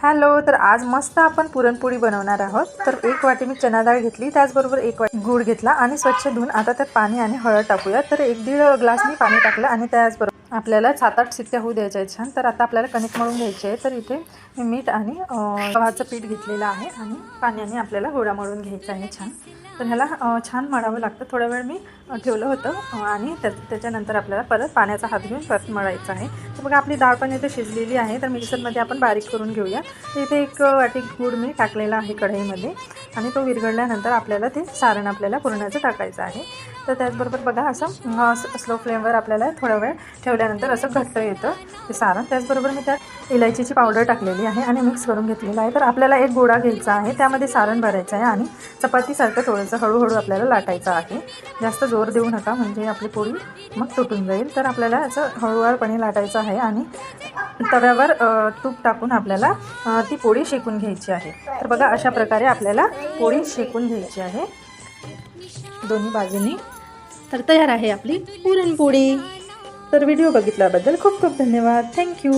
Hello, तर आज मस्त आपण पुरणपोळी बनवणार आहोत। तर एक वाटी मी चना डाळ घेतली, त्याचबरोबर एक वाटी गूळ घेतला आणि स्वच्छ धुवून आता त्यात पाणी आणि हळद टाकूया। तर 1-1.5 ग्लास मी पाणी टाकलं आणि त्याचबरोबर आपल्याला 7-8 शिट्ट्या होऊ द्यायच्या आहेत छान। तर आता आपल्याला कणिक मळून घ्यायची आहे। तर इथे मी मीठ आणि गव्हाचं पीठ घेतलेलं आहे आणि पाण्याने आपल्याला गोळा मळून घ्यायचा आहे छान। तर ह्याला छान मळावं लागतं। थोडा वेळ मी ठेवलं होतं आणि त्याच्यानंतर आपल्याला परत पाण्याचा हात घेऊन परत मळायचं आहे। तर बघा आपली डाळ पण इथे शिजलेली आहे। तर मिक्सरमध्ये आपण बारीक करून घेऊया। तर इथे 1 वाटी गूळ मी टाकलेला आहे कढईमध्ये आणि तो विरघळल्यानंतर आपल्याला ते सारण आपल्याला पुरणाचं टाकायचं आहे। तर त्याचबरोबर बघा असं स्लो फ्लेमवर आपल्याला थोडा वेळ ठेवल्यानंतर असं घट्ट येतं ते सारण। त्याचबरोबर मी त्यात इलायचीची पावडर टाकलेली आहे आणि मिक्स करून घेतलेलं आहे। तर आपल्याला एक गोळा घ्यायचा आहे, त्यामध्ये सारण भरायचं आहे आणि चपातीसारखं थोडंसं हळूहळू आपल्याला लाटायचं आहे। जास्त जोर देऊ नका, म्हणजे आपली पोळी मग तुटून जाईल। तर आपल्याला असं हळूवारपणे लाटायचं आहे आणि तव्यावर तूप टाकून आपल्याला ती पोळी शेकून घ्यायची आहे। तर बघा अशा प्रकारे आपल्याला पोळी शेकून घ्यायची आहे दोन्ही बाजूनी। तर तयार आहे आपली पुरणपोळी। तर व्हिडिओ बघितल्याबद्दल खूप खूप धन्यवाद। थँक्यू।